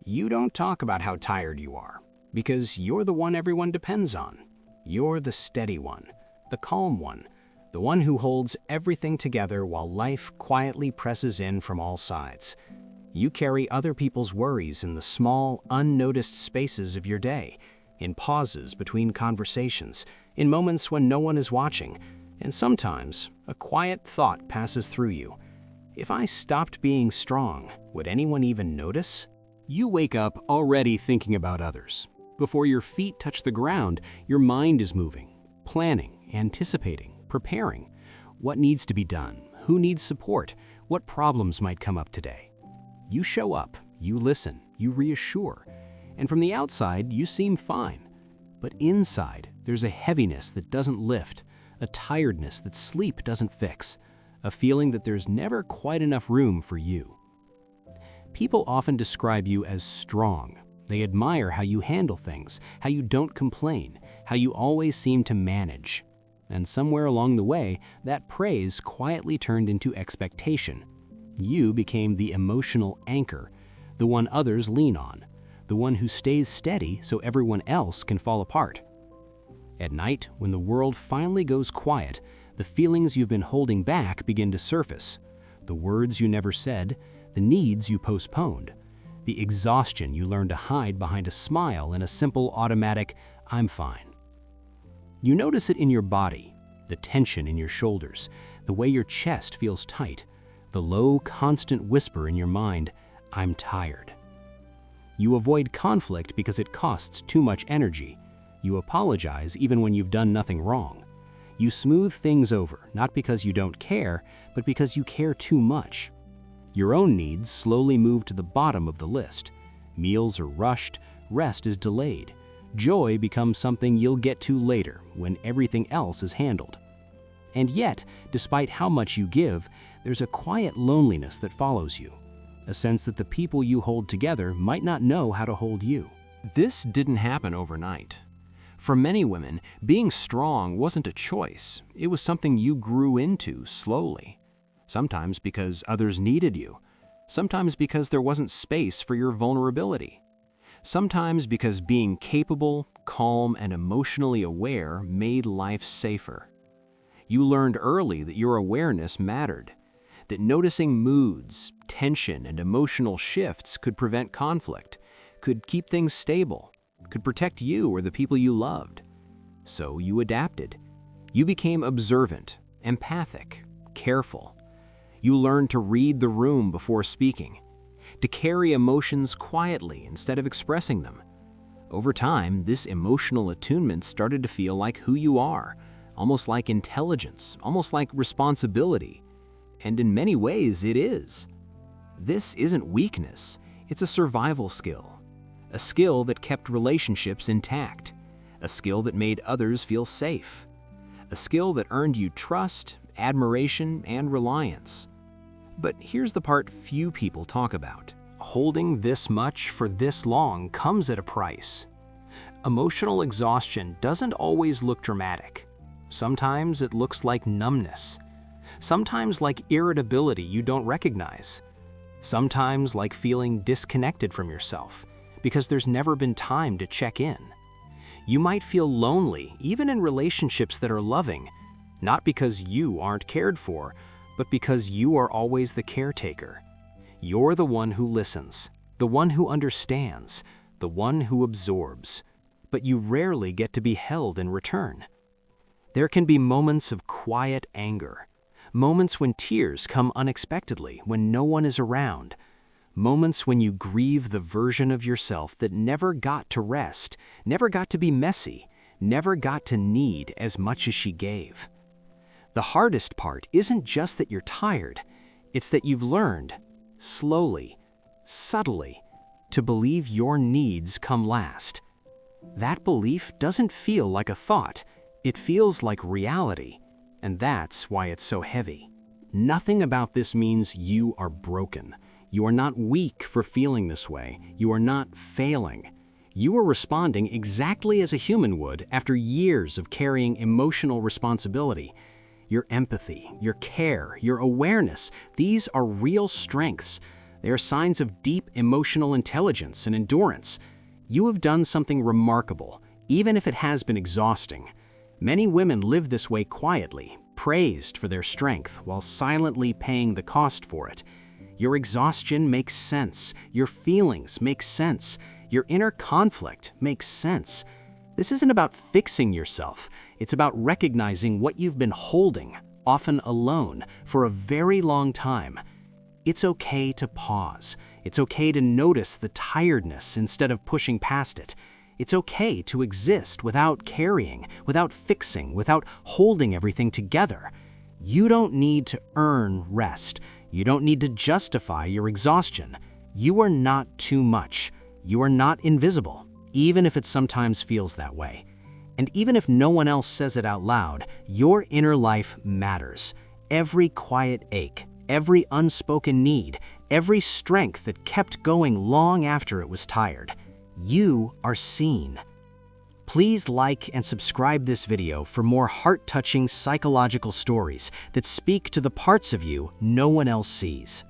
You don't talk about how tired you are, because you're the one everyone depends on. You're the steady one, the calm one, the one who holds everything together while life quietly presses in from all sides. You carry other people's worries in the small, unnoticed spaces of your day, in pauses between conversations, in moments when no one is watching, and sometimes a quiet thought passes through you. If I stopped being strong, would anyone even notice? You wake up already thinking about others. Before your feet touch the ground, your mind is moving, planning, anticipating, preparing. What needs to be done? Who needs support? What problems might come up today? You show up, you listen, you reassure, and from the outside, you seem fine. But inside, there's a heaviness that doesn't lift, a tiredness that sleep doesn't fix, a feeling that there's never quite enough room for you. People often describe you as strong. They admire how you handle things, how you don't complain, how you always seem to manage. And somewhere along the way, that praise quietly turned into expectation. You became the emotional anchor, the one others lean on, the one who stays steady so everyone else can fall apart. At night, when the world finally goes quiet, the feelings you've been holding back begin to surface. The words you never said, the needs you postponed, the exhaustion you learned to hide behind a smile and a simple automatic, "I'm fine." You notice it in your body, the tension in your shoulders, the way your chest feels tight, the low, constant whisper in your mind, "I'm tired." You avoid conflict because it costs too much energy. You apologize even when you've done nothing wrong. You smooth things over, not because you don't care, but because you care too much. Your own needs slowly move to the bottom of the list. Meals are rushed, rest is delayed. Joy becomes something you'll get to later when everything else is handled. And yet, despite how much you give, there's a quiet loneliness that follows you, a sense that the people you hold together might not know how to hold you. This didn't happen overnight. For many women, being strong wasn't a choice. It was something you grew into slowly. Sometimes because others needed you. Sometimes because there wasn't space for your vulnerability. Sometimes because being capable, calm, and emotionally aware made life safer. You learned early that your awareness mattered, that noticing moods, tension, and emotional shifts could prevent conflict, could keep things stable, could protect you or the people you loved. So you adapted. You became observant, empathic, careful. You learned to read the room before speaking, to carry emotions quietly instead of expressing them. Over time, this emotional attunement started to feel like who you are, almost like intelligence, almost like responsibility. And in many ways, it is. This isn't weakness, it's a survival skill. A skill that kept relationships intact. A skill that made others feel safe. A skill that earned you trust, admiration, and reliance. But here's the part few people talk about. Holding this much for this long comes at a price. Emotional exhaustion doesn't always look dramatic. Sometimes it looks like numbness. Sometimes like irritability you don't recognize. Sometimes like feeling disconnected from yourself because there's never been time to check in. You might feel lonely even in relationships that are loving, not because you aren't cared for, but because you are always the caretaker. You're the one who listens, the one who understands, the one who absorbs, but you rarely get to be held in return. There can be moments of quiet anger, moments when tears come unexpectedly when no one is around, moments when you grieve the version of yourself that never got to rest, never got to be messy, never got to need as much as she gave. The hardest part isn't just that you're tired, it's that you've learned, slowly, subtly, to believe your needs come last. That belief doesn't feel like a thought, it feels like reality, and that's why it's so heavy. Nothing about this means you are broken. You are not weak for feeling this way. You are not failing. You are responding exactly as a human would after years of carrying emotional responsibility. Your empathy, your care, your awareness, these are real strengths. They are signs of deep emotional intelligence and endurance. You have done something remarkable, even if it has been exhausting. Many women live this way quietly, praised for their strength while silently paying the cost for it. Your exhaustion makes sense. Your feelings make sense. Your inner conflict makes sense. This isn't about fixing yourself. It's about recognizing what you've been holding, often alone, for a very long time. It's okay to pause. It's okay to notice the tiredness instead of pushing past it. It's okay to exist without carrying, without fixing, without holding everything together. You don't need to earn rest. You don't need to justify your exhaustion. You are not too much. You are not invisible, even if it sometimes feels that way. And even if no one else says it out loud, your inner life matters. Every quiet ache, every unspoken need, every strength that kept going long after it was tired. You are seen. Please like and subscribe this video for more heart-touching psychological stories that speak to the parts of you no one else sees.